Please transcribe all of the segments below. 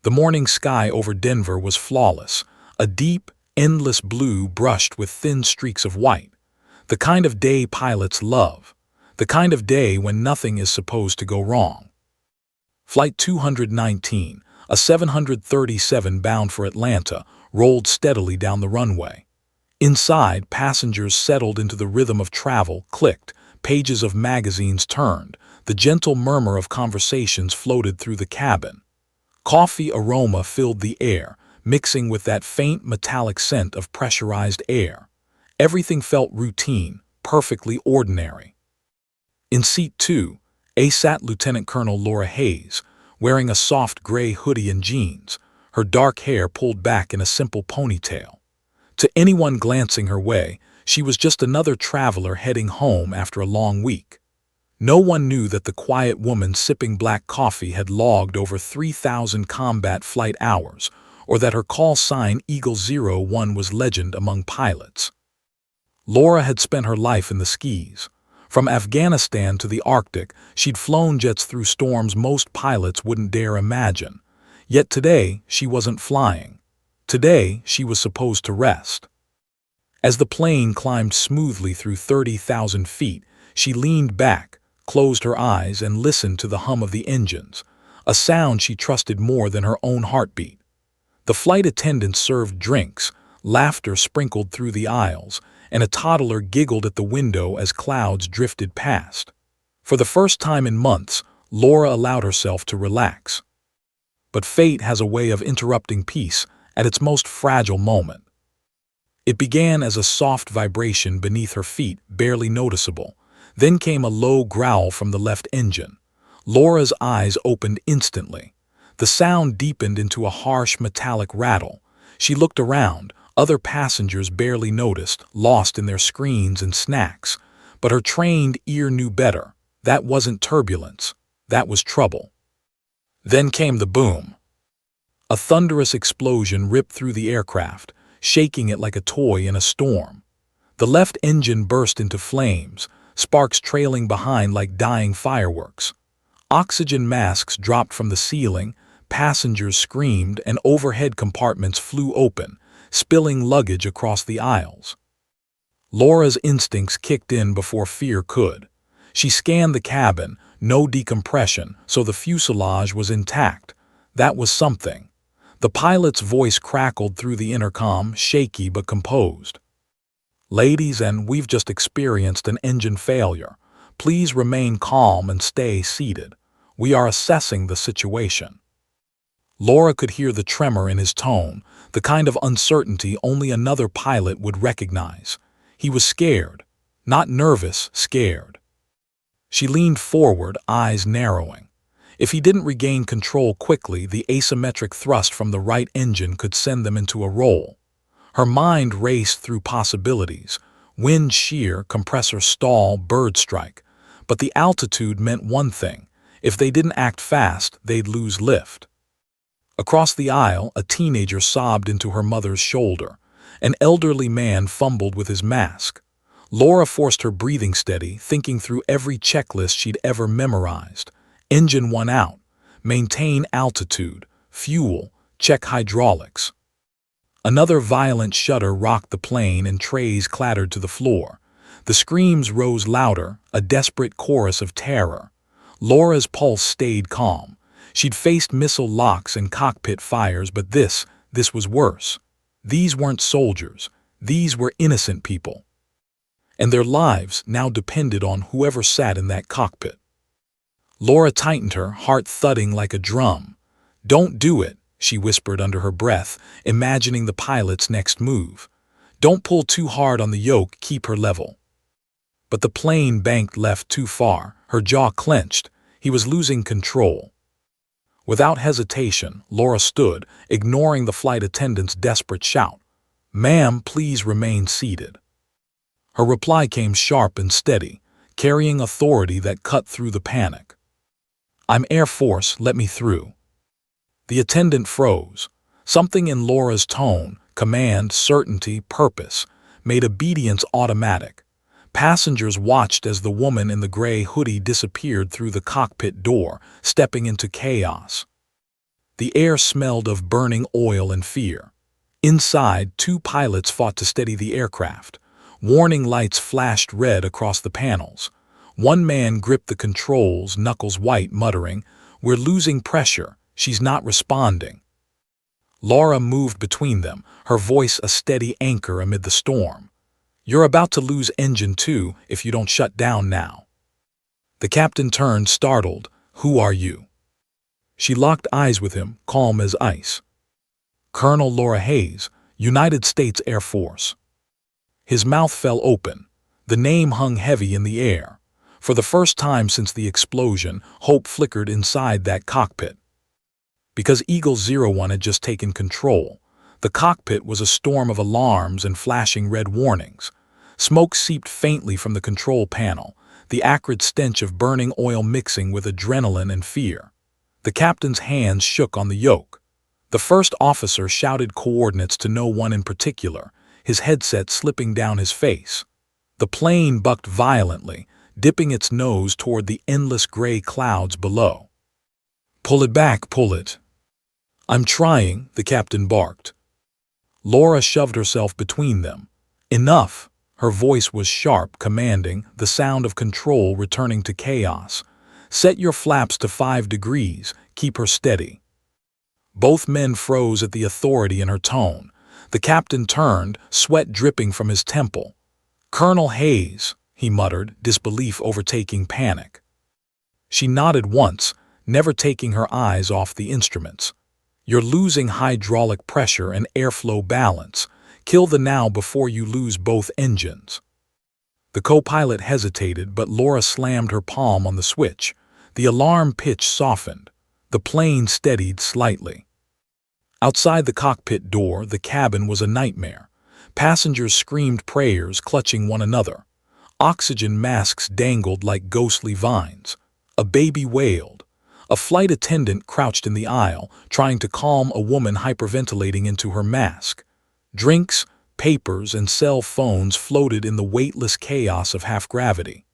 The morning sky over Denver was flawless, a deep, endless blue brushed with thin streaks of white. The kind of day pilots love. The kind of day when nothing is supposed to go wrong. Flight 219, a 737 bound for Atlanta, rolled steadily down the runway. Inside, passengers settled into the rhythm of travel, clicked, pages of magazines turned, the gentle murmur of conversations floated through the cabin. Coffee aroma filled the air, mixing with that faint metallic scent of pressurized air. Everything felt routine, perfectly ordinary. In seat 2, sat Lieutenant Colonel Laura Hayes, wearing a soft gray hoodie and jeans, her dark hair pulled back in a simple ponytail. To anyone glancing her way, she was just another traveler heading home after a long week. No one knew that the quiet woman sipping black coffee had logged over 3,000 combat flight hours, or that her call sign Eagle 01 was legend among pilots. Laura had spent her life in the skis. From Afghanistan to the Arctic, she'd flown jets through storms most pilots wouldn't dare imagine. Yet today, she wasn't flying. Today, she was supposed to rest. As the plane climbed smoothly through 30,000 feet, she leaned back, closed her eyes, and listened to the hum of the engines, a sound she trusted more than her own heartbeat. The flight attendants served drinks, laughter sprinkled through the aisles, and a toddler giggled at the window as clouds drifted past. For the first time in months, Laura allowed herself to relax. But fate has a way of interrupting peace at its most fragile moment. It began as a soft vibration beneath her feet, barely noticeable. Then came a low growl from the left engine. Laura's eyes opened instantly. The sound deepened into a harsh metallic rattle. She looked around. Other passengers barely noticed, lost in their screens and snacks. But her trained ear knew better. That wasn't turbulence. That was trouble. Then came the boom. A thunderous explosion ripped through the aircraft, shaking it like a toy in a storm. The left engine burst into flames, sparks trailing behind like dying fireworks. Oxygen masks dropped from the ceiling, passengers screamed, and overhead compartments flew open, spilling luggage across the aisles. Laura's instincts kicked in before fear could. She scanned the cabin, no decompression, so the fuselage was intact. That was something. The pilot's voice crackled through the intercom, shaky but composed. "Ladies, we've just experienced an engine failure. Please remain calm and stay seated. We are assessing the situation." Laura could hear the tremor in his tone, the kind of uncertainty only another pilot would recognize. He was scared, not nervous, scared. She leaned forward, eyes narrowing. If he didn't regain control quickly, the asymmetric thrust from the right engine could send them into a roll. Her mind raced through possibilities: wind shear, compressor stall, bird strike. But the altitude meant one thing: if they didn't act fast, they'd lose lift. Across the aisle, a teenager sobbed into her mother's shoulder. An elderly man fumbled with his mask. Laura forced her breathing steady, thinking through every checklist she'd ever memorized. Engine 1 out. Maintain altitude. Fuel. Check hydraulics. Another violent shudder rocked the plane and trays clattered to the floor. The screams rose louder, a desperate chorus of terror. Laura's pulse stayed calm. She'd faced missile locks and cockpit fires, but this was worse. These weren't soldiers. These were innocent people. And their lives now depended on whoever sat in that cockpit. Laura tightened her, heart thudding like a drum. "Don't do it," she whispered under her breath, imagining the pilot's next move. "Don't pull too hard on the yoke, keep her level." But the plane banked left too far, her jaw clenched. He was losing control. Without hesitation, Laura stood, ignoring the flight attendant's desperate shout. "Ma'am, please remain seated." Her reply came sharp and steady, carrying authority that cut through the panic. "I'm Air Force, let me through." The attendant froze. Something in Laura's tone, command, certainty, purpose, made obedience automatic. Passengers watched as the woman in the gray hoodie disappeared through the cockpit door, stepping into chaos. The air smelled of burning oil and fear. Inside, two pilots fought to steady the aircraft. Warning lights flashed red across the panels. One man gripped the controls, knuckles white, muttering, "We're losing pressure. She's not responding." Laura moved between them, her voice a steady anchor amid the storm. "You're about to lose engine 2 if you don't shut down now." The captain turned, startled. "Who are you?" She locked eyes with him, calm as ice. "Colonel Laura Hayes, United States Air Force." His mouth fell open. The name hung heavy in the air. For the first time since the explosion, hope flickered inside that cockpit. Because Eagle 01 had just taken control, the cockpit was a storm of alarms and flashing red warnings. Smoke seeped faintly from the control panel, the acrid stench of burning oil mixing with adrenaline and fear. The captain's hands shook on the yoke. The first officer shouted coordinates to no one in particular, his headset slipping down his face. The plane bucked violently, dipping its nose toward the endless gray clouds below. "Pull it back, pull it." "I'm trying," the captain barked. Laura shoved herself between them. "Enough!" Her voice was sharp, commanding, the sound of control returning to chaos. "Set your flaps to 5 degrees, keep her steady." Both men froze at the authority in her tone. The captain turned, sweat dripping from his temple. "Colonel Hayes," he muttered, disbelief overtaking panic. She nodded once, never taking her eyes off the instruments. "You're losing hydraulic pressure and airflow balance. Kill the now before you lose both engines." The co-pilot hesitated, but Laura slammed her palm on the switch. The alarm pitch softened. The plane steadied slightly. Outside the cockpit door, the cabin was a nightmare. Passengers screamed prayers, clutching one another. Oxygen masks dangled like ghostly vines. A baby wailed. A flight attendant crouched in the aisle, trying to calm a woman hyperventilating into her mask. Drinks, papers, and cell phones floated in the weightless chaos of half-gravity.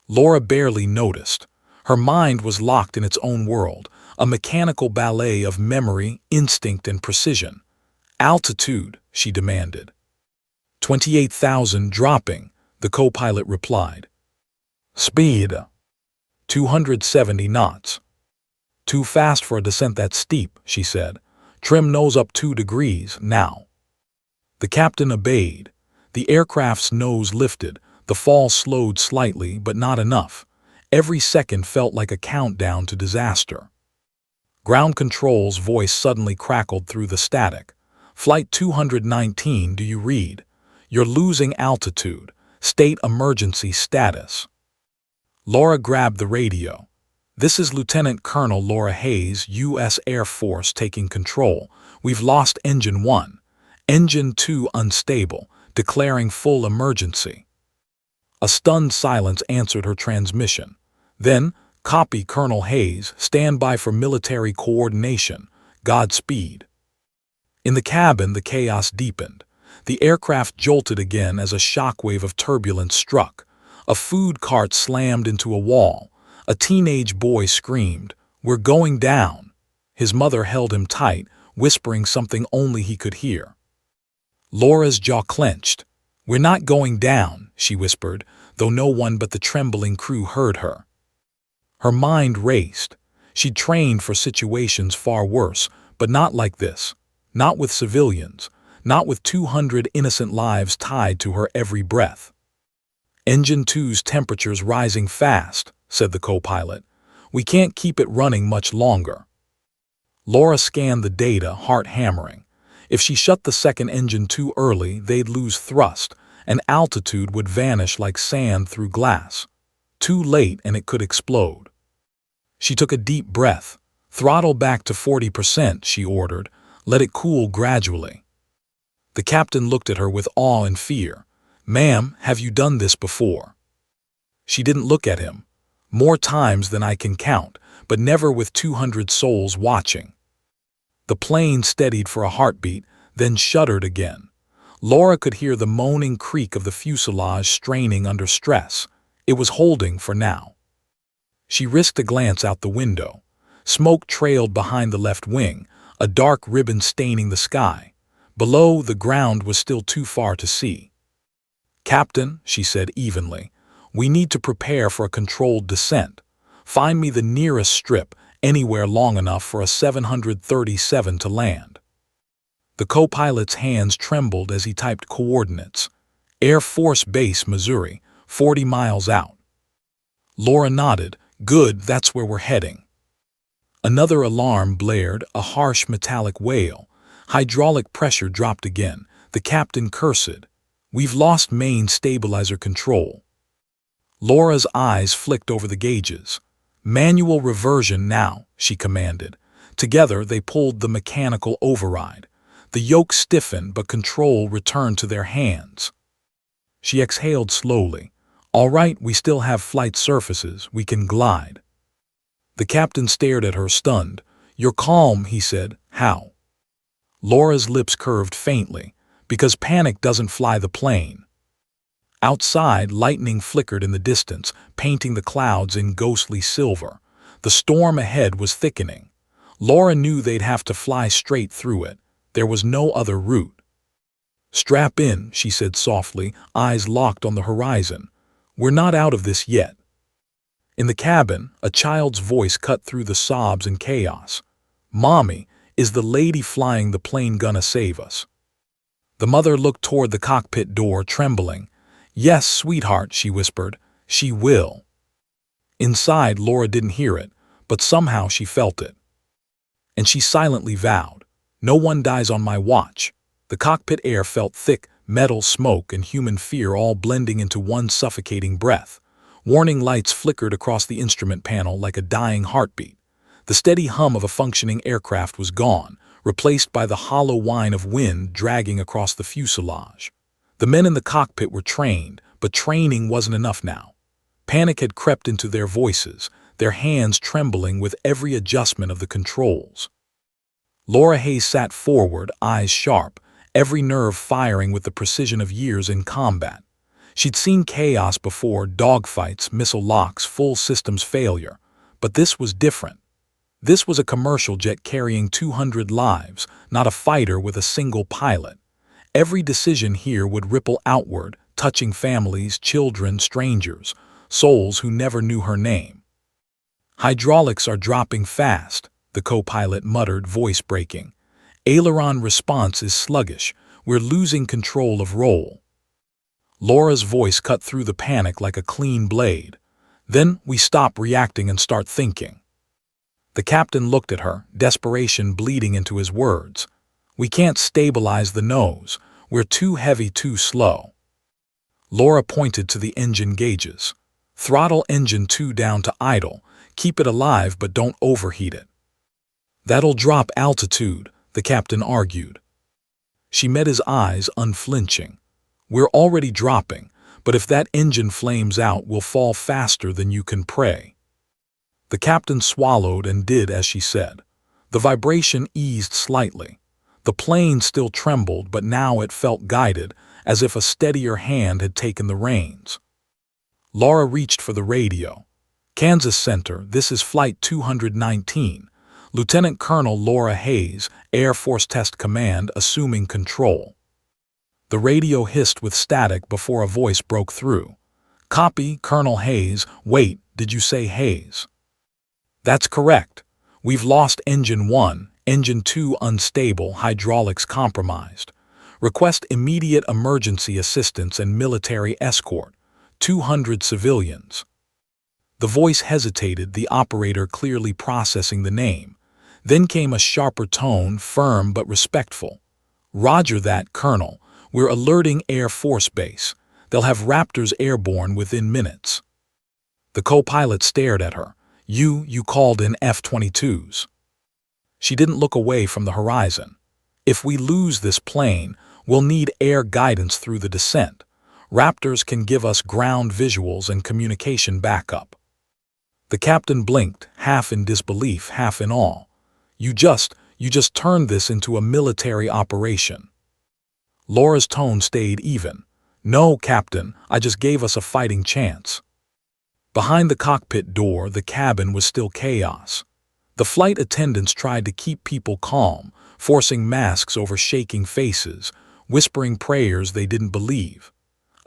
Laura barely noticed. Her mind was locked in its own world, a mechanical ballet of memory, instinct, and precision. "Altitude," she demanded. 28,000 dropping, the co-pilot replied. "Speed." 270 knots. "Too fast for a descent that steep," she said. "Trim nose up 2 degrees, now." The captain obeyed. The aircraft's nose lifted, the fall slowed slightly, but not enough. Every second felt like a countdown to disaster. Ground control's voice suddenly crackled through the static. "Flight 219, do you read? You're losing altitude. State emergency status." Laura grabbed the radio. "This is Lieutenant Colonel Laura Hayes, U.S. Air Force, taking control. We've lost Engine 1. Engine 2 unstable, declaring full emergency." A stunned silence answered her transmission. Then, "Copy, Colonel Hayes. Stand by for military coordination. Godspeed." In the cabin, the chaos deepened. The aircraft jolted again as a shockwave of turbulence struck. A food cart slammed into a wall. A teenage boy screamed, "We're going down." His mother held him tight, whispering something only he could hear. Laura's jaw clenched. "We're not going down," she whispered, though no one but the trembling crew heard her. Her mind raced. She'd trained for situations far worse, but not like this. Not with civilians. Not with 200 innocent lives tied to her every breath. "Engine 2's temperature's rising fast," said the co-pilot. "We can't keep it running much longer." Laura scanned the data, heart hammering. If she shut the second engine too early, they'd lose thrust, and altitude would vanish like sand through glass. Too late, and it could explode. She took a deep breath. "Throttle back to 40%, she ordered. "Let it cool gradually." The captain looked at her with awe and fear. "Ma'am, have you done this before?" She didn't look at him. "More times than I can count, but never with 200 souls watching." The plane steadied for a heartbeat, then shuddered again. Laura could hear the moaning creak of the fuselage straining under stress. It was holding for now. She risked a glance out the window. Smoke trailed behind the left wing, a dark ribbon staining the sky. Below, the ground was still too far to see. "Captain," she said evenly, "we need to prepare for a controlled descent. Find me the nearest strip, anywhere long enough for a 737 to land." The co-pilot's hands trembled as he typed coordinates. "Air Force Base, Missouri, 40 miles out." Laura nodded. "Good, that's where we're heading." Another alarm blared, a harsh metallic wail. Hydraulic pressure dropped again. The captain cursed. "We've lost main stabilizer control." Laura's eyes flicked over the gauges. "Manual reversion now," she commanded. Together they pulled the mechanical override. The yoke stiffened, but control returned to their hands. She exhaled slowly. "All right, we still have flight surfaces. We can glide." The captain stared at her, stunned. "You're calm," he said. "How?" Laura's lips curved faintly. "Because panic doesn't fly the plane." Outside, lightning flickered in the distance, painting the clouds in ghostly silver. The storm ahead was thickening. Laura knew they'd have to fly straight through it. There was no other route. "Strap in," she said softly, eyes locked on the horizon. "We're not out of this yet." In the cabin, a child's voice cut through the sobs and chaos. "Mommy, is the lady flying the plane gonna save us?" The mother looked toward the cockpit door, trembling. "Yes, sweetheart," she whispered. "She will." Inside, Laura didn't hear it, but somehow she felt it. And she silently vowed, "No one dies on my watch." The cockpit air felt thick, metal, smoke, and human fear all blending into one suffocating breath. Warning lights flickered across the instrument panel like a dying heartbeat. The steady hum of a functioning aircraft was gone, replaced by the hollow whine of wind dragging across the fuselage. The men in the cockpit were trained, but training wasn't enough now. Panic had crept into their voices, their hands trembling with every adjustment of the controls. Laura Hayes sat forward, eyes sharp, every nerve firing with the precision of years in combat. She'd seen chaos before, dogfights, missile locks, full systems failure. But this was different. This was a commercial jet carrying 200 lives, not a fighter with a single pilot. Every decision here would ripple outward, touching families, children, strangers, souls who never knew her name. "Hydraulics are dropping fast," the co-pilot muttered, voice breaking. "Aileron response is sluggish. We're losing control of roll." Laura's voice cut through the panic like a clean blade. "Then we stop reacting and start thinking." The captain looked at her, desperation bleeding into his words. "We can't stabilize the nose. We're too heavy, too slow." Laura pointed to the engine gauges. "Throttle engine 2 down to idle. Keep it alive, but don't overheat it." "That'll drop altitude," the captain argued. She met his eyes, unflinching. "We're already dropping, but if that engine flames out, we'll fall faster than you can pray." The captain swallowed and did as she said. The vibration eased slightly. The plane still trembled, but now it felt guided, as if a steadier hand had taken the reins. Laura reached for the radio. "Kansas Center, this is Flight 219. Lieutenant Colonel Laura Hayes, Air Force Test Command, assuming control." The radio hissed with static before a voice broke through. "Copy, Colonel Hayes. Wait, did you say Hayes?" "That's correct. We've lost Engine 1, Engine 2 unstable, hydraulics compromised. Request immediate emergency assistance and military escort. 200 civilians." The voice hesitated, the operator clearly processing the name. Then came a sharper tone, firm but respectful. "Roger that, Colonel. We're alerting Air Force Base. They'll have Raptors airborne within minutes." The co-pilot stared at her. You called in F-22s." She didn't look away from the horizon. "If we lose this plane, we'll need air guidance through the descent. Raptors can give us ground visuals and communication backup." The captain blinked, half in disbelief, half in awe. You just turned this into a military operation." Laura's tone stayed even. "No, Captain, I just gave us a fighting chance." Behind the cockpit door, the cabin was still chaos. The flight attendants tried to keep people calm, forcing masks over shaking faces, whispering prayers they didn't believe.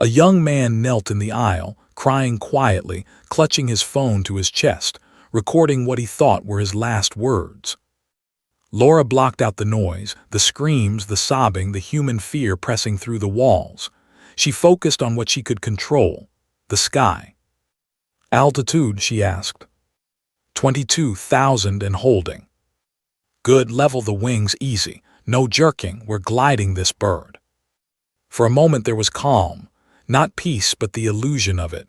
A young man knelt in the aisle, crying quietly, clutching his phone to his chest, recording what he thought were his last words. Laura blocked out the noise, the screams, the sobbing, the human fear pressing through the walls. She focused on what she could control, the sky. "Altitude?" she asked. 22,000 and holding. "Good, level the wings easy. No jerking, we're gliding this bird." For a moment there was calm, not peace but the illusion of it.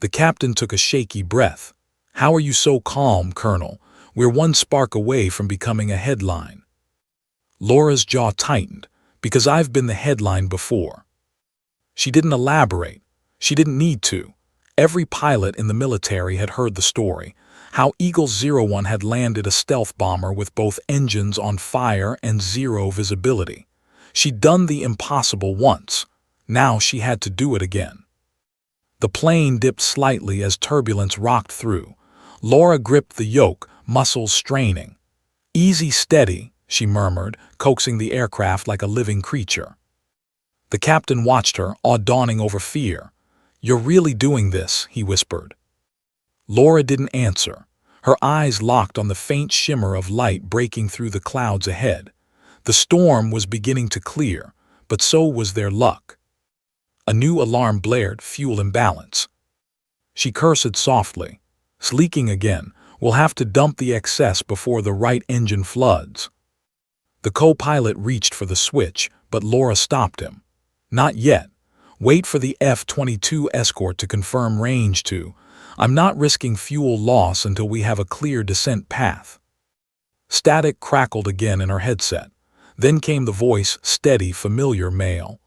The captain took a shaky breath. "How are you so calm, Colonel? We're one spark away from becoming a headline." Laura's jaw tightened, because I've been the headline before. She didn't elaborate. She didn't need to. Every pilot in the military had heard the story, how Eagle 01 had landed a stealth bomber with both engines on fire and zero visibility. She'd done the impossible once. Now she had to do it again. The plane dipped slightly as turbulence rocked through. Laura gripped the yoke, muscles straining. "Easy, steady," she murmured, coaxing the aircraft like a living creature. The captain watched her, awe dawning over fear. "You're really doing this," he whispered. Laura didn't answer. Her eyes locked on the faint shimmer of light breaking through the clouds ahead. The storm was beginning to clear, but so was their luck. A new alarm blared, fuel imbalance. She cursed softly. "Leaking again. We'll have to dump the excess before the right engine floods." The co-pilot reached for the switch, but Laura stopped him. "Not yet. Wait for the F-22 escort to confirm range to. I'm not risking fuel loss until we have a clear descent path." Static crackled again in her headset. Then came the voice, steady, familiar male.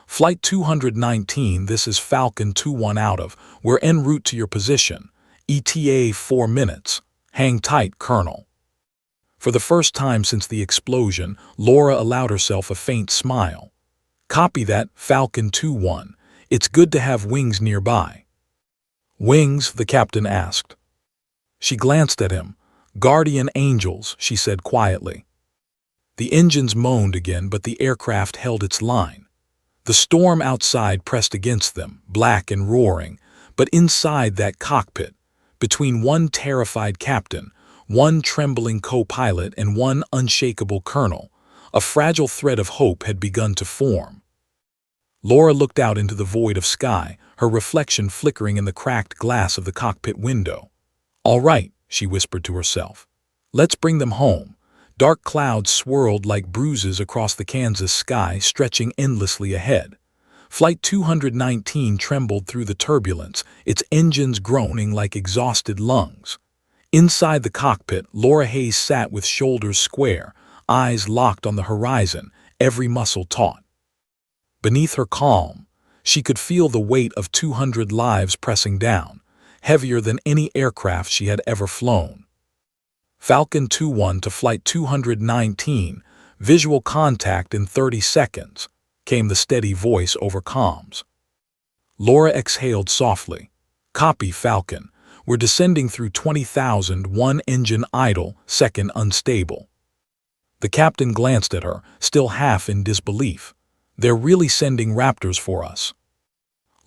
"Flight 219, this is Falcon 21 out of. We're en route to your position. ETA 4 minutes. Hang tight, Colonel." For the first time since the explosion, Laura allowed herself a faint smile. "Copy that, Falcon 21. It's good to have wings nearby." "Wings?" the captain asked. She glanced at him. "Guardian angels," she said quietly. The engines moaned again, but the aircraft held its line. The storm outside pressed against them, black and roaring, but inside that cockpit, between one terrified captain, one trembling co-pilot, and one unshakable colonel, a fragile thread of hope had begun to form. Laura looked out into the void of sky, her reflection flickering in the cracked glass of the cockpit window. "All right," she whispered to herself. "Let's bring them home." Dark clouds swirled like bruises across the Kansas sky, stretching endlessly ahead. Flight 219 trembled through the turbulence, its engines groaning like exhausted lungs. Inside the cockpit, Laura Hayes sat with shoulders square, eyes locked on the horizon, every muscle taut. Beneath her calm, she could feel the weight of 200 lives pressing down, heavier than any aircraft she had ever flown. Falcon 21 to Flight 219, visual contact in 30 seconds, came the steady voice over comms. Laura exhaled softly. "Copy, Falcon. We're descending through 20,000, one engine idle, second unstable." The captain glanced at her, still half in disbelief. "They're really sending Raptors for us."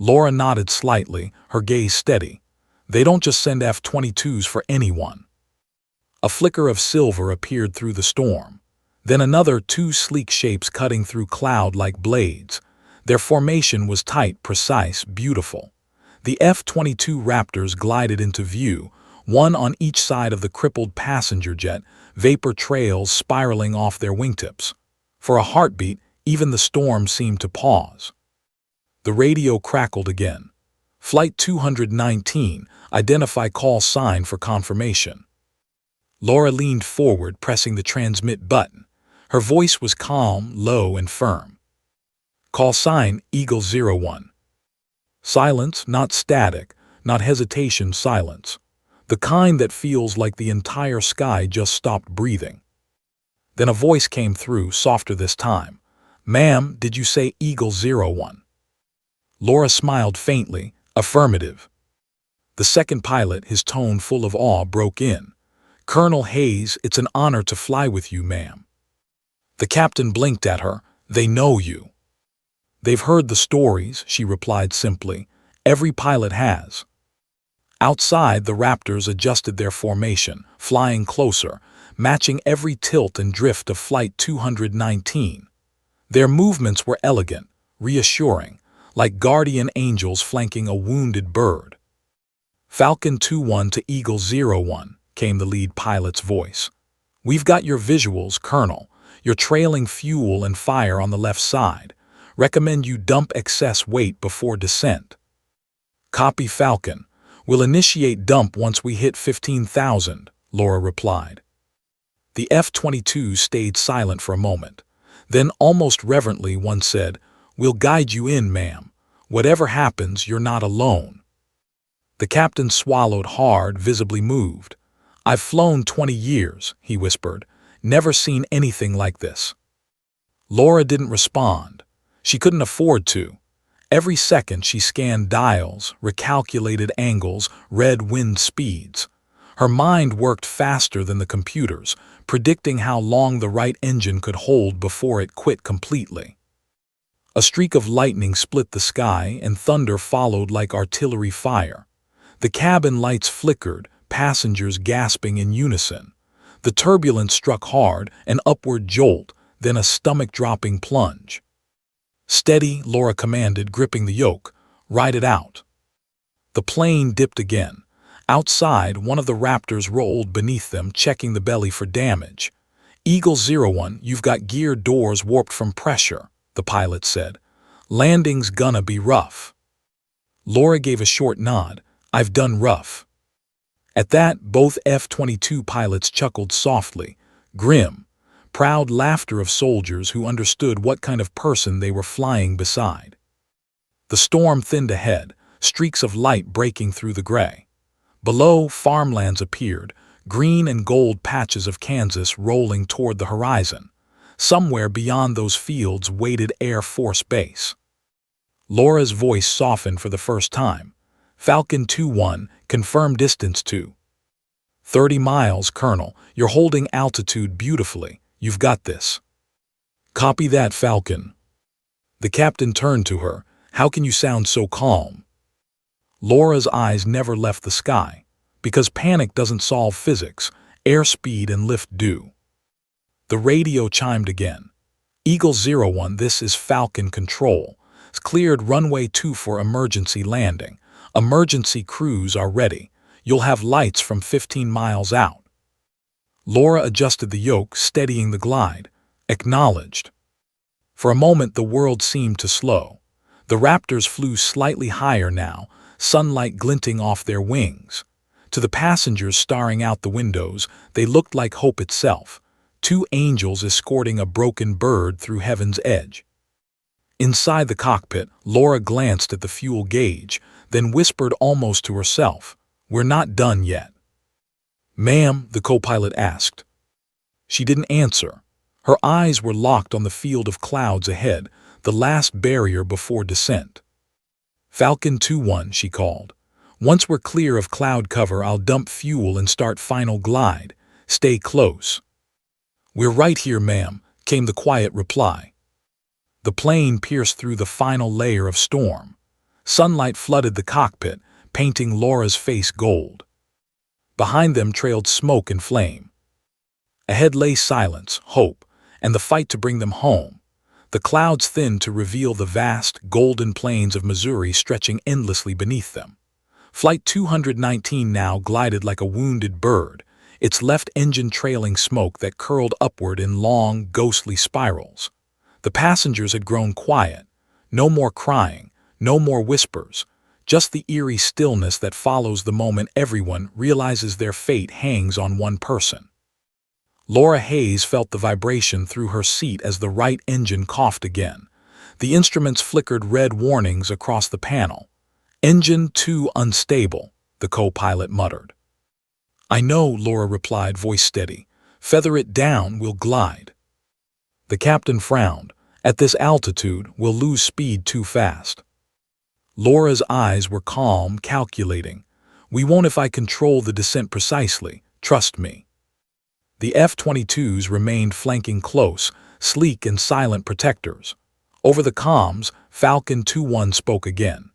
Laura nodded slightly, her gaze steady. "They don't just send F-22s for anyone." A flicker of silver appeared through the storm. Then another, two sleek shapes cutting through cloud like blades. Their formation was tight, precise, beautiful. The F-22 Raptors glided into view, one on each side of the crippled passenger jet, vapor trails spiraling off their wingtips. For a heartbeat, even the storm seemed to pause. The radio crackled again. "Flight 219, identify call sign for confirmation." Laura leaned forward, pressing the transmit button. Her voice was calm, low, and firm. "Call sign, Eagle 01. Silence, not static, not hesitation, silence. The kind that feels like the entire sky just stopped breathing. Then a voice came through, softer this time. "Ma'am, did you say Eagle 01? Laura smiled faintly. "Affirmative." The second pilot, his tone full of awe, broke in. "Colonel Hayes, it's an honor to fly with you, ma'am." The captain blinked at her. "They know you." "They've heard the stories," she replied simply. "Every pilot has." Outside, the Raptors adjusted their formation, flying closer, matching every tilt and drift of Flight 219. Their movements were elegant, reassuring, like guardian angels flanking a wounded bird. "Falcon 2-1 to Eagle 0-1, came the lead pilot's voice. "We've got your visuals, Colonel. You're trailing fuel and fire on the left side. Recommend you dump excess weight before descent." "Copy, Falcon. We'll initiate dump once we hit 15,000, Laura replied. The F-22 stayed silent for a moment. Then, almost reverently, one said, "We'll guide you in, ma'am. Whatever happens, you're not alone." The captain swallowed hard, visibly moved. "I've flown 20 years, he whispered. "Never seen anything like this." Laura didn't respond. She couldn't afford to. Every second she scanned dials, recalculated angles, read wind speeds. Her mind worked faster than the computers, predicting how long the right engine could hold before it quit completely. A streak of lightning split the sky, and thunder followed like artillery fire. The cabin lights flickered, passengers gasping in unison. The turbulence struck hard, an upward jolt, then a stomach-dropping plunge. "Steady," Laura commanded, gripping the yoke. "Ride it out." The plane dipped again. Outside, one of the Raptors rolled beneath them, checking the belly for damage. "Eagle 01, you've got gear doors warped from pressure," the pilot said. "Landing's gonna be rough." Laura gave a short nod. "I've done rough." At that, both F-22 pilots chuckled softly, grim, proud laughter of soldiers who understood what kind of person they were flying beside. The storm thinned ahead, streaks of light breaking through the gray. Below, farmlands appeared, green and gold patches of Kansas rolling toward the horizon. Somewhere beyond those fields waited Air Force Base. Laura's voice softened for the first time. "Falcon 2-1, confirm distance to 30 miles, Colonel. You're holding altitude beautifully. You've got this." "Copy that, Falcon." The captain turned to her. "How can you sound so calm?" Laura's eyes never left the sky. Because panic doesn't solve physics, airspeed and lift do. The radio chimed again. "Eagle 01, this is Falcon Control. It's cleared runway 2 for emergency landing. Emergency crews are ready. You'll have lights from 15 miles out." Laura adjusted the yoke, steadying the glide. Acknowledged. For a moment the world seemed to slow. The Raptors flew slightly higher now, sunlight glinting off their wings. To the passengers staring out the windows, they looked like hope itself, two angels escorting a broken bird through heaven's edge. Inside the cockpit, Laura glanced at the fuel gauge, then whispered almost to herself, "We're not done yet." "Ma'am," the co-pilot asked. She didn't answer. Her eyes were locked on the field of clouds ahead, the last barrier before descent. "Falcon 2-1, she called. "Once we're clear of cloud cover, I'll dump fuel and start final glide. Stay close." "We're right here, ma'am," came the quiet reply. The plane pierced through the final layer of storm. Sunlight flooded the cockpit, painting Laura's face gold. Behind them trailed smoke and flame. Ahead lay silence, hope, and the fight to bring them home. The clouds thinned to reveal the vast, golden plains of Missouri stretching endlessly beneath them. Flight 219 now glided like a wounded bird, its left engine trailing smoke that curled upward in long, ghostly spirals. The passengers had grown quiet. No more crying, no more whispers, just the eerie stillness that follows the moment everyone realizes their fate hangs on one person. Laura Hayes felt the vibration through her seat as the right engine coughed again. The instruments flickered red warnings across the panel. "Engine 2 unstable," the co-pilot muttered. "I know," Laura replied, voice steady. "Feather it down, we'll glide." The captain frowned. "At this altitude, we'll lose speed too fast." Laura's eyes were calm, calculating. "We won't if I control the descent precisely, trust me." The F-22s remained flanking close, sleek and silent protectors. Over the comms, Falcon 2-1 spoke again.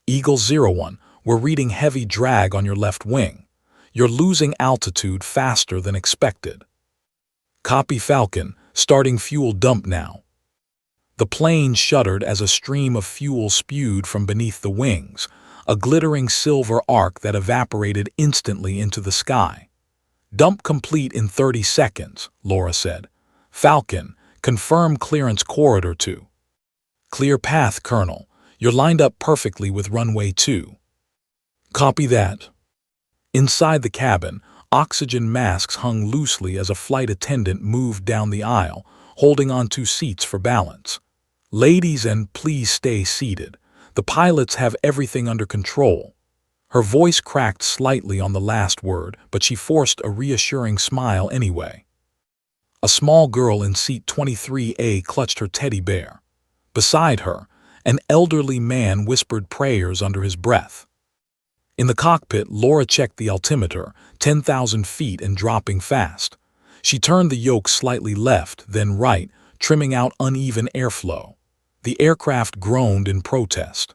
Eagle 01, we're reading heavy drag on your left wing. You're losing altitude faster than expected. Copy Falcon, starting fuel dump now. The plane shuddered as a stream of fuel spewed from beneath the wings, a glittering silver arc that evaporated instantly into the sky. Dump complete in 30 seconds, Laura said. Falcon, confirm clearance corridor 2. Clear path, Colonel. You're lined up perfectly with runway 2. Copy that. Inside the cabin, oxygen masks hung loosely as a flight attendant moved down the aisle, holding on 2 seats for balance. Ladies, and please stay seated. The pilots have everything under control. Her voice cracked slightly on the last word, but she forced a reassuring smile anyway. A small girl in seat 23A clutched her teddy bear. Beside her, an elderly man whispered prayers under his breath. In the cockpit, Laura checked the altimeter, 10,000 feet and dropping fast. She turned the yoke slightly left, then right, trimming out uneven airflow. The aircraft groaned in protest.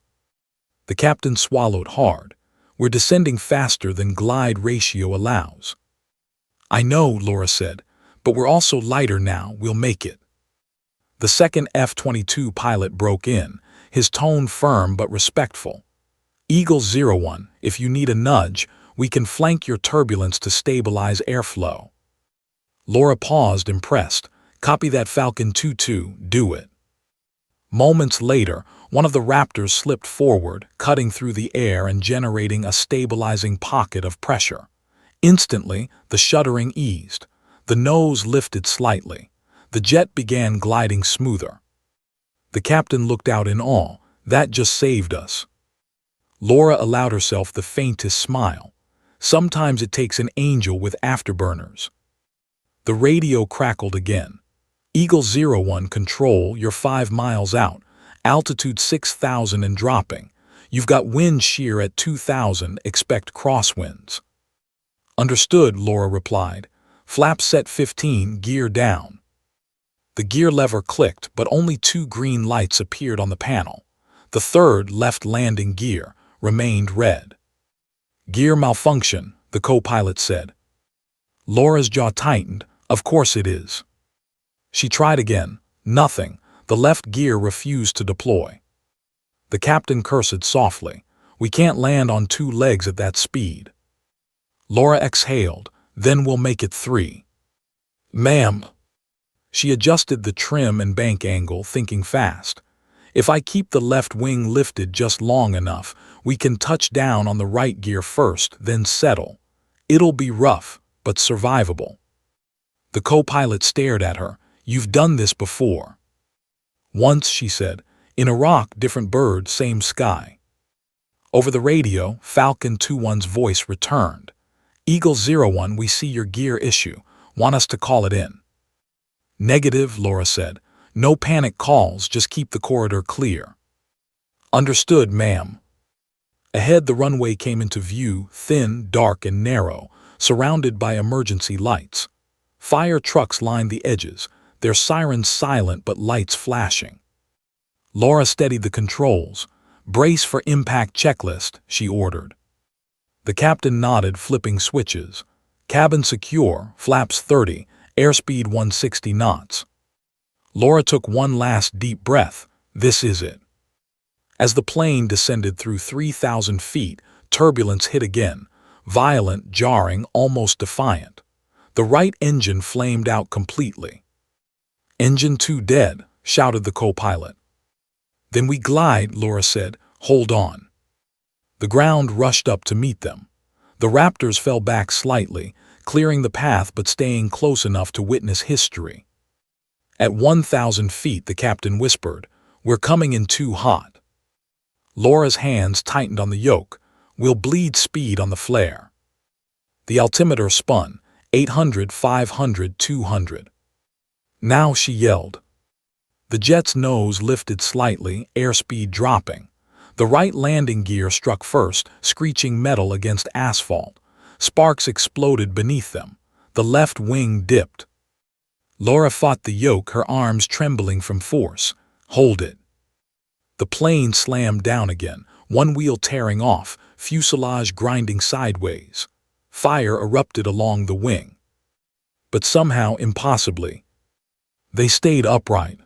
The captain swallowed hard. We're descending faster than glide ratio allows. I know, Laura said, but we're also lighter now, we'll make it. The second F-22 pilot broke in, his tone firm but respectful. Eagle 01, if you need a nudge, we can flank your turbulence to stabilize airflow. Laura paused, impressed. Copy that, Falcon 2-2, do it. Moments later, one of the Raptors slipped forward, cutting through the air and generating a stabilizing pocket of pressure. Instantly, the shuddering eased. The nose lifted slightly. The jet began gliding smoother. The captain looked out in awe. That just saved us. Laura allowed herself the faintest smile. Sometimes it takes an angel with afterburners. The radio crackled again. Eagle 01, control, you're 5 miles out. Altitude 6,000 and dropping. You've got wind shear at 2,000, expect crosswinds. Understood, Laura replied. Flap set 15, gear down. The gear lever clicked, but only 2 green lights appeared on the panel. The third, left landing gear, remained red. Gear malfunction, the co-pilot said. Laura's jaw tightened. Of course it is. She tried again. Nothing. The left gear refused to deploy. The captain cursed softly. We can't land on 2 legs at that speed. Laura exhaled. Then we'll make it 3. Ma'am. She adjusted the trim and bank angle, thinking fast. If I keep the left wing lifted just long enough, we can touch down on the right gear first, then settle. It'll be rough, but survivable. The co-pilot stared at her. You've done this before. Once, she said. In Iraq, different bird, same sky. Over the radio, Falcon 2-1's voice returned. Eagle 01, we see your gear issue. Want us to call it in? Negative, Laura said. No panic calls, just keep the corridor clear. Understood, ma'am. Ahead, the runway came into view, thin, dark, and narrow, surrounded by emergency lights. Fire trucks lined the edges, their sirens silent but lights flashing. Laura steadied the controls. Brace for impact checklist, she ordered. The captain nodded, flipping switches. Cabin secure, flaps 30, airspeed 160 knots. Laura took one last deep breath. This is it. As the plane descended through 3,000 feet, turbulence hit again, violent, jarring, almost defiant. The right engine flamed out completely. Engine 2 dead, shouted the co-pilot. Then we glide, Laura said. Hold on. The ground rushed up to meet them. The Raptors fell back slightly, clearing the path but staying close enough to witness history. At 1,000 feet, the captain whispered, We're coming in too hot. Laura's hands tightened on the yoke. We'll bleed speed on the flare. The altimeter spun. 800, 500, 200. Now, she yelled. The jet's nose lifted slightly, airspeed dropping. The right landing gear struck first, screeching metal against asphalt. Sparks exploded beneath them. The left wing dipped. Laura fought the yoke, her arms trembling from force. Hold it. The plane slammed down again, one wheel tearing off, fuselage grinding sideways. Fire erupted along the wing. But somehow, impossibly, they stayed upright.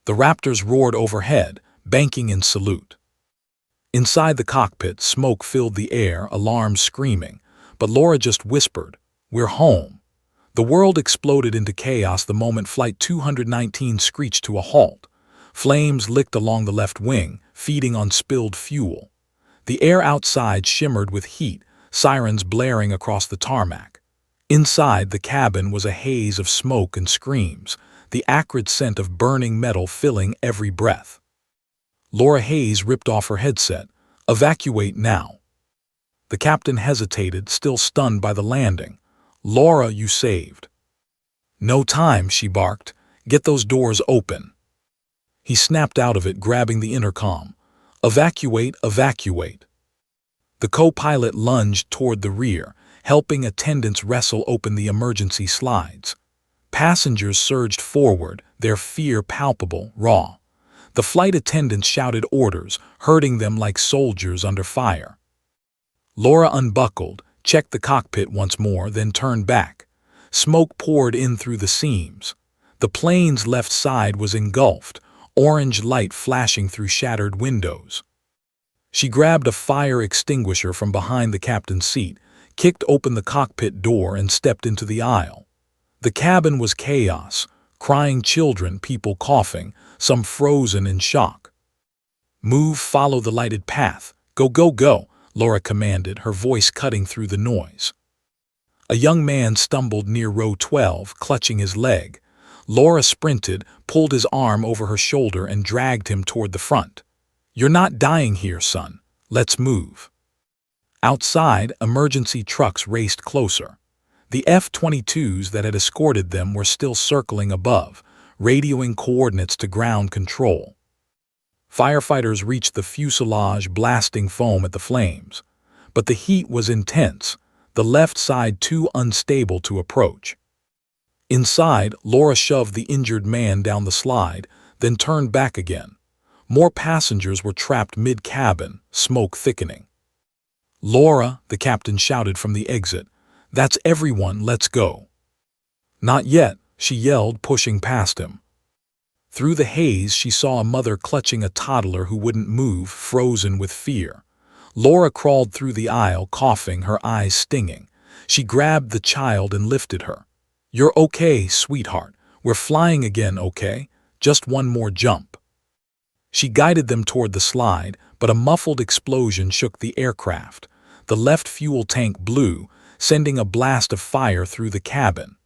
The Raptors roared overhead, banking in salute. Inside the cockpit, smoke filled the air, alarms screaming, but Laura just whispered, "We're home." The world exploded into chaos the moment Flight 219 screeched to a halt. Flames licked along the left wing, feeding on spilled fuel. The air outside shimmered with heat, sirens blaring across the tarmac. Inside the cabin was a haze of smoke and screams, the acrid scent of burning metal filling every breath. Laura Hayes ripped off her headset. "Evacuate now." The captain hesitated, still stunned by the landing. "Laura, you saved." "No time," she barked. "Get those doors open." He snapped out of it, grabbing the intercom. "Evacuate, evacuate." The co-pilot lunged toward the rear, helping attendants wrestle open the emergency slides. Passengers surged forward, their fear palpable, raw. The flight attendants shouted orders, herding them like soldiers under fire. Laura unbuckled, checked the cockpit once more, then turned back. Smoke poured in through the seams. The plane's left side was engulfed, orange light flashing through shattered windows. She grabbed a fire extinguisher from behind the captain's seat, kicked open the cockpit door, and stepped into the aisle. The cabin was chaos, crying children, people coughing, some frozen in shock. "Move, follow the lighted path. Go, go, go," Laura commanded, her voice cutting through the noise. A young man stumbled near row 12, clutching his leg. Laura sprinted, pulled his arm over her shoulder, and dragged him toward the front. "You're not dying here, son. Let's move." Outside, emergency trucks raced closer. The F-22s that had escorted them were still circling above, radioing coordinates to ground control. Firefighters reached the fuselage, blasting foam at the flames. But the heat was intense, the left side too unstable to approach. Inside, Laura shoved the injured man down the slide, then turned back again. More passengers were trapped mid-cabin, smoke thickening. "Laura," the captain shouted from the exit. "That's everyone, let's go." "Not yet," she yelled, pushing past him. Through the haze, she saw a mother clutching a toddler who wouldn't move, frozen with fear. Laura crawled through the aisle, coughing, her eyes stinging. She grabbed the child and lifted her. "You're okay, sweetheart. We're flying again, okay? Just one more jump." She guided them toward the slide, but a muffled explosion shook the aircraft. The left fuel tank blew, sending a blast of fire through the cabin.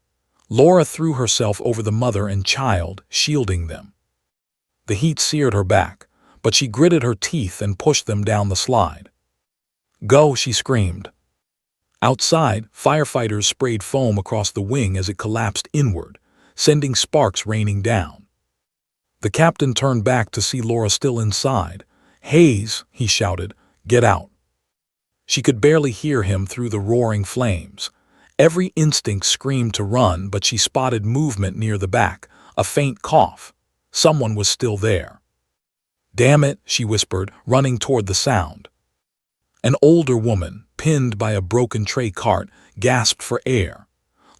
Laura threw herself over the mother and child, shielding them. The heat seared her back, but she gritted her teeth and pushed them down the slide. "Go," she screamed. Outside, firefighters sprayed foam across the wing as it collapsed inward, sending sparks raining down. The captain turned back to see Laura still inside. "Hayes," he shouted, "get out." She could barely hear him through the roaring flames. Every instinct screamed to run, but she spotted movement near the back, a faint cough. Someone was still there. "Damn it," she whispered, running toward the sound. An older woman, pinned by a broken tray cart, gasped for air.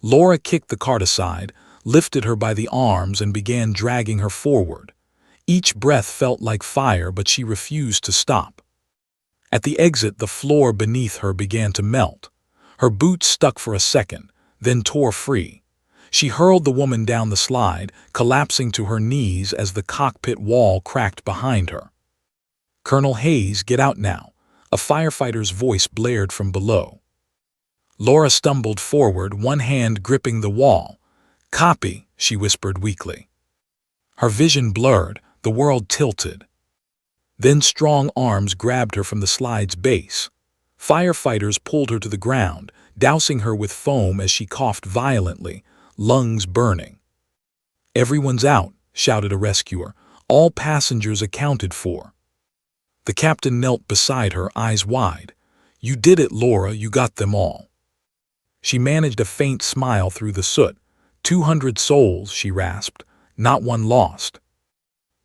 Laura kicked the cart aside, lifted her by the arms, and began dragging her forward. Each breath felt like fire, but she refused to stop. At the exit, the floor beneath her began to melt. Her boots stuck for a second, then tore free. She hurled the woman down the slide, collapsing to her knees as the cockpit wall cracked behind her. "Colonel Hayes, get out now," a firefighter's voice blared from below. Laura stumbled forward, one hand gripping the wall. "Copy," she whispered weakly. Her vision blurred, the world tilted. Then strong arms grabbed her from the slide's base. Firefighters pulled her to the ground, dousing her with foam as she coughed violently, lungs burning. "Everyone's out," shouted a rescuer. "All passengers accounted for." The captain knelt beside her, eyes wide. "You did it, Laura, you got them all." She managed a faint smile through the soot. 200 souls, she rasped. Not one lost.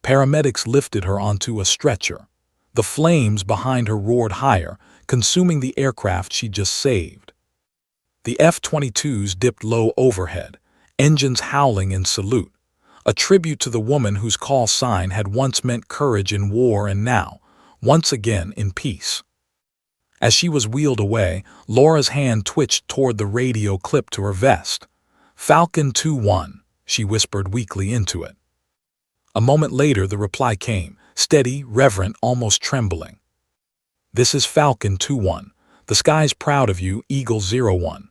Paramedics lifted her onto a stretcher. The flames behind her roared higher, consuming the aircraft she'd just saved. The F-22s dipped low overhead, engines howling in salute, a tribute to the woman whose call sign had once meant courage in war and now, once again, in peace. As she was wheeled away, Laura's hand twitched toward the radio clipped to her vest. Falcon 2-1, she whispered weakly into it. A moment later the reply came, steady, reverent, almost trembling. This is Falcon 2-1. The sky's proud of you, Eagle 01.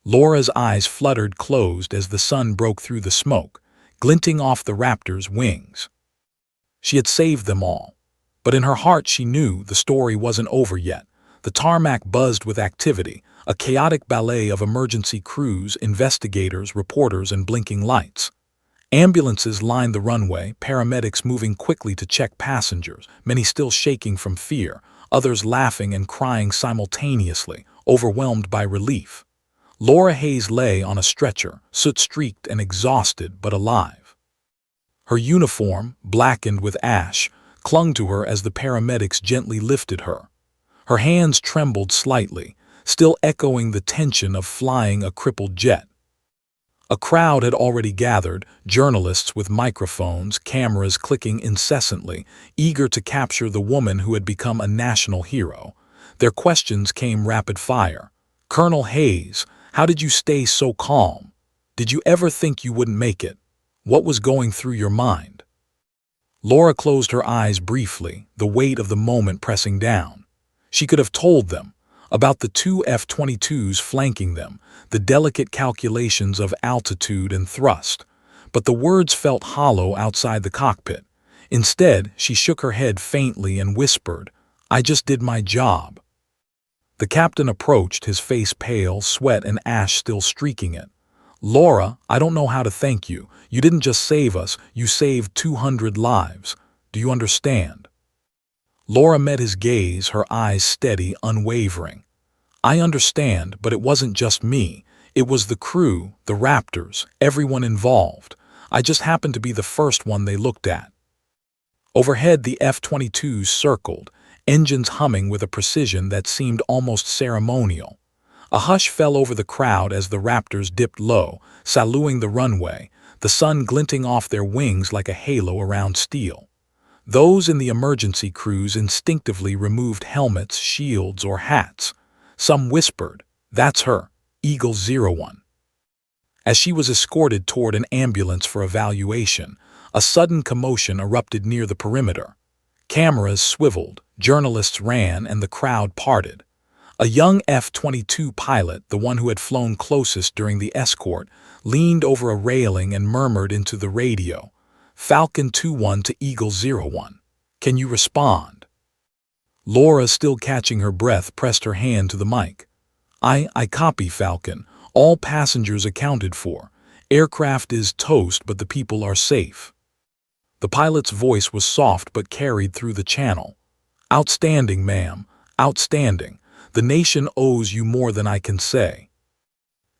Laura's eyes fluttered closed as the sun broke through the smoke, glinting off the Raptor's wings. She had saved them all. But in her heart she knew the story wasn't over yet. The tarmac buzzed with activity, a chaotic ballet of emergency crews, investigators, reporters, and blinking lights. Ambulances lined the runway, paramedics moving quickly to check passengers, many still shaking from fear, others laughing and crying simultaneously, overwhelmed by relief. Laura Hayes lay on a stretcher, soot-streaked and exhausted but alive. Her uniform, blackened with ash, clung to her as the paramedics gently lifted her. Her hands trembled slightly, still echoing the tension of flying a crippled jet. A crowd had already gathered, journalists with microphones, cameras clicking incessantly, eager to capture the woman who had become a national hero. Their questions came rapid fire. Colonel Hayes, how did you stay so calm? Did you ever think you wouldn't make it? What was going through your mind? Laura closed her eyes briefly, the weight of the moment pressing down. She could have told them about the two F-22s flanking them, the delicate calculations of altitude and thrust, but the words felt hollow outside the cockpit. Instead, she shook her head faintly and whispered, "I just did my job." The captain approached, his face pale, sweat and ash still streaking it. "Laura, I don't know how to thank you. You didn't just save us, you saved 200 lives. Do you understand?" Laura met his gaze, her eyes steady, unwavering. "I understand, but it wasn't just me. It was the crew, the Raptors, everyone involved. I just happened to be the first one they looked at." Overhead the F-22s circled, engines humming with a precision that seemed almost ceremonial. A hush fell over the crowd as the Raptors dipped low, saluting the runway, the sun glinting off their wings like a halo around steel. Those in the emergency crews instinctively removed helmets, shields, or hats. Some whispered, "That's her, Eagle 01. As she was escorted toward an ambulance for evaluation, a sudden commotion erupted near the perimeter. Cameras swiveled, journalists ran, and the crowd parted. A young F-22 pilot, the one who had flown closest during the escort, leaned over a railing and murmured into the radio, "Falcon 2-1 to Eagle 01. Can you respond?" Laura, still catching her breath, pressed her hand to the mic. I copy, Falcon. All passengers accounted for. Aircraft is toast, but the people are safe." The pilot's voice was soft but carried through the channel. "Outstanding, ma'am. Outstanding. The nation owes you more than I can say."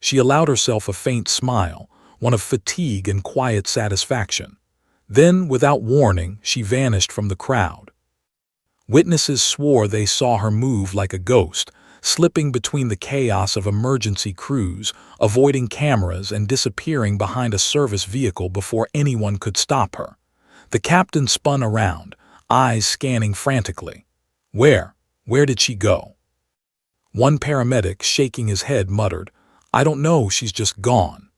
She allowed herself a faint smile, one of fatigue and quiet satisfaction. Then, without warning, she vanished from the crowd. Witnesses swore they saw her move like a ghost, slipping between the chaos of emergency crews, avoiding cameras and disappearing behind a service vehicle before anyone could stop her. The captain spun around, eyes scanning frantically. Where did she go?" One paramedic, shaking his head, muttered, "I don't know, she's just gone."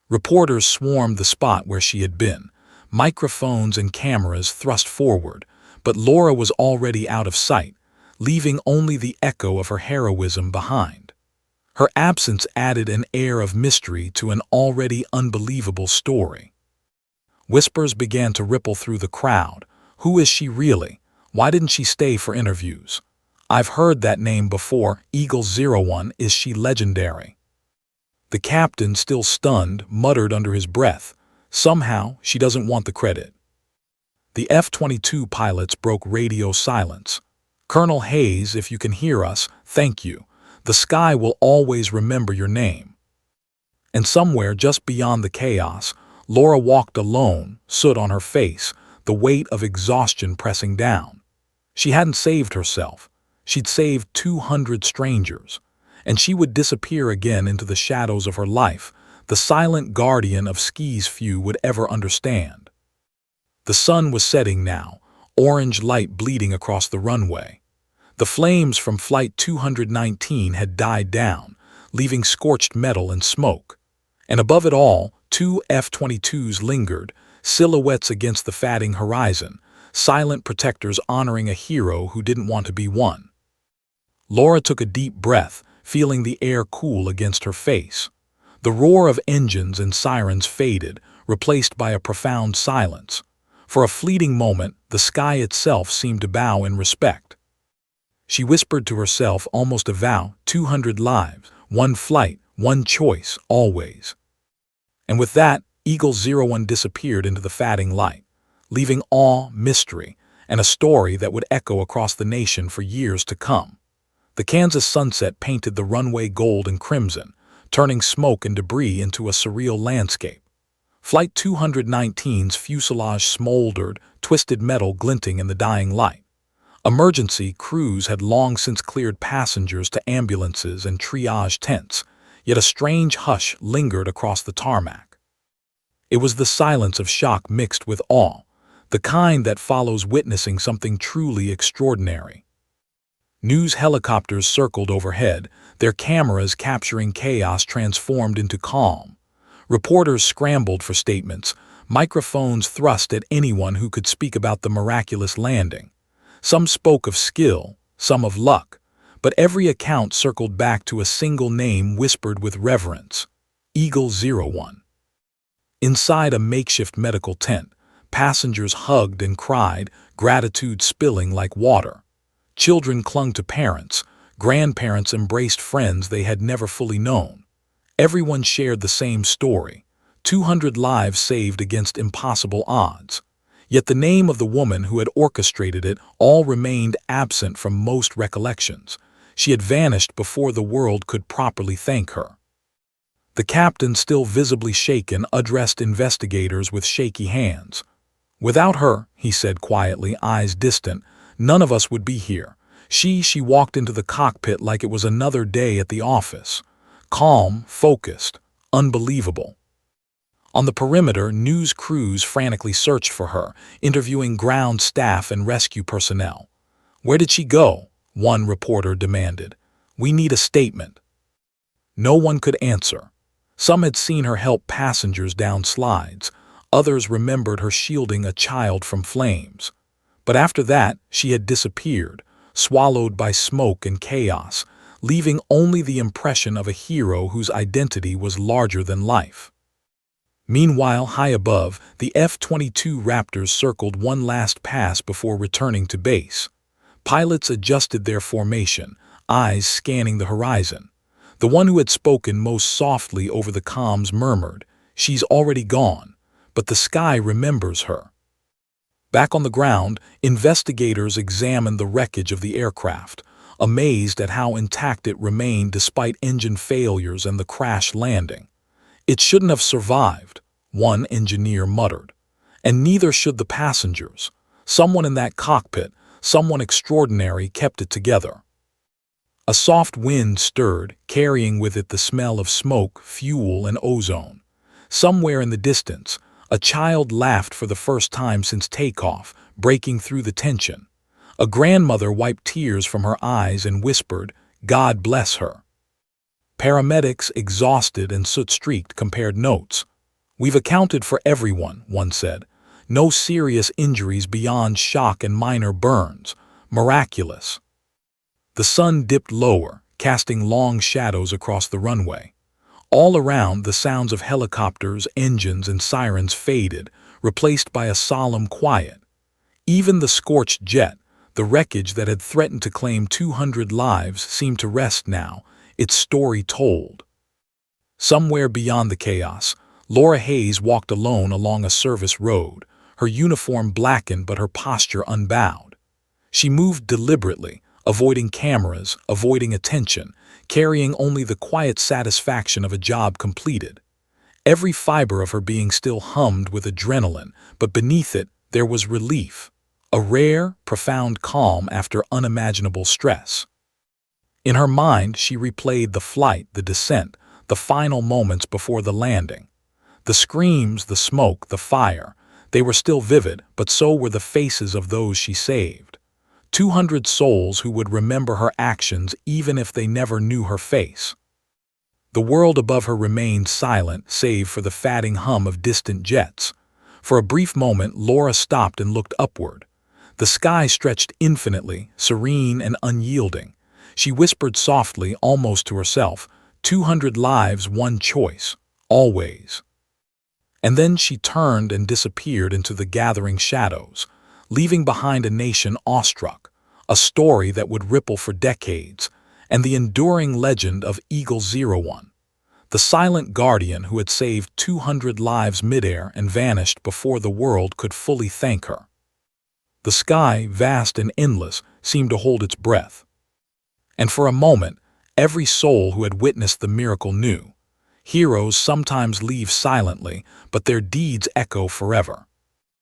Reporters swarmed the spot where she had been, microphones and cameras thrust forward, but Laura was already out of sight, leaving only the echo of her heroism behind. Her absence added an air of mystery to an already unbelievable story. Whispers began to ripple through the crowd. Who is she really? Why didn't she stay for interviews? I've heard that name before, Eagle 01, is she legendary? The captain, still stunned, muttered under his breath, "Somehow, she doesn't want the credit." The F-22 pilots broke radio silence. "Colonel Hayes, if you can hear us, thank you. The sky will always remember your name. And somewhere just beyond the chaos, Laura walked alone, soot on her face, the weight of exhaustion pressing down. She hadn't saved herself. She'd saved 200 strangers. And she would disappear again into the shadows of her life, the silent guardian of skis few would ever understand. The sun was setting now, orange light bleeding across the runway. The flames from Flight 219 had died down, leaving scorched metal and smoke. And above it all, two F-22s lingered, silhouettes against the fading horizon, silent protectors honoring a hero who didn't want to be one. Laura took a deep breath, feeling the air cool against her face. The roar of engines and sirens faded, replaced by a profound silence. For a fleeting moment, the sky itself seemed to bow in respect. She whispered to herself, almost a vow, 200 lives, one flight, one choice, always. And with that, Eagle 01 disappeared into the fading light, leaving awe, mystery, and a story that would echo across the nation for years to come. The Kansas sunset painted the runway gold and crimson, turning smoke and debris into a surreal landscape. Flight 219's fuselage smoldered, twisted metal glinting in the dying light. Emergency crews had long since cleared passengers to ambulances and triage tents, yet a strange hush lingered across the tarmac. It was the silence of shock mixed with awe, the kind that follows witnessing something truly extraordinary. News helicopters circled overhead, their cameras capturing chaos transformed into calm. Reporters scrambled for statements, microphones thrust at anyone who could speak about the miraculous landing. Some spoke of skill, some of luck, but every account circled back to a single name whispered with reverence: Eagle 01. Inside a makeshift medical tent, passengers hugged and cried, gratitude spilling like water. Children clung to parents, grandparents embraced friends they had never fully known. Everyone shared the same story: 200 lives saved against impossible odds. Yet the name of the woman who had orchestrated it all remained absent from most recollections. She had vanished before the world could properly thank her. The captain, still visibly shaken, addressed investigators with shaky hands. "Without her," he said quietly, eyes distant, "none of us would be here. She walked into the cockpit like it was another day at the office. Calm, focused, unbelievable." On the perimeter, news crews frantically searched for her, interviewing ground staff and rescue personnel. "Where did she go?" one reporter demanded. "We need a statement." No one could answer. Some had seen her help passengers down slides. Others remembered her shielding a child from flames. But after that, she had disappeared, swallowed by smoke and chaos, leaving only the impression of a hero whose identity was larger than life. Meanwhile, high above, the F-22 Raptors circled one last pass before returning to base. Pilots adjusted their formation, eyes scanning the horizon. The one who had spoken most softly over the comms murmured, "She's already gone, but the sky remembers her." Back on the ground, investigators examined the wreckage of the aircraft, amazed at how intact it remained despite engine failures and the crash landing. "It shouldn't have survived," one engineer muttered. "And neither should the passengers. Someone in that cockpit, someone extraordinary, kept it together." A soft wind stirred, carrying with it the smell of smoke, fuel, and ozone. Somewhere in the distance, a child laughed for the first time since takeoff, breaking through the tension. A grandmother wiped tears from her eyes and whispered, "God bless her." Paramedics, exhausted and soot-streaked, compared notes. "We've accounted for everyone," one said. "No serious injuries beyond shock and minor burns. Miraculous." The sun dipped lower, casting long shadows across the runway. All around, the sounds of helicopters, engines, and sirens faded, replaced by a solemn quiet. Even the scorched jet, the wreckage that had threatened to claim 200 lives, seemed to rest now, its story told. Somewhere beyond the chaos, Laura Hayes walked alone along a service road, her uniform blackened but her posture unbowed. She moved deliberately, avoiding cameras, avoiding attention, carrying only the quiet satisfaction of a job completed. Every fiber of her being still hummed with adrenaline, but beneath it there was relief, a rare, profound calm after unimaginable stress. In her mind, she replayed the flight, the descent, the final moments before the landing. The screams, the smoke, the fire, they were still vivid, but so were the faces of those she saved. 200 souls who would remember her actions even if they never knew her face. The world above her remained silent, save for the fatting hum of distant jets. For a brief moment, Laura stopped and looked upward. The sky stretched infinitely, serene and unyielding. She whispered softly, almost to herself, 200 lives, one choice, always. And then she turned and disappeared into the gathering shadows, leaving behind a nation awestruck, a story that would ripple for decades, and the enduring legend of Eagle 01, the silent guardian who had saved 200 lives midair and vanished before the world could fully thank her. The sky, vast and endless, seemed to hold its breath. And for a moment, every soul who had witnessed the miracle knew. Heroes sometimes leave silently, but their deeds echo forever.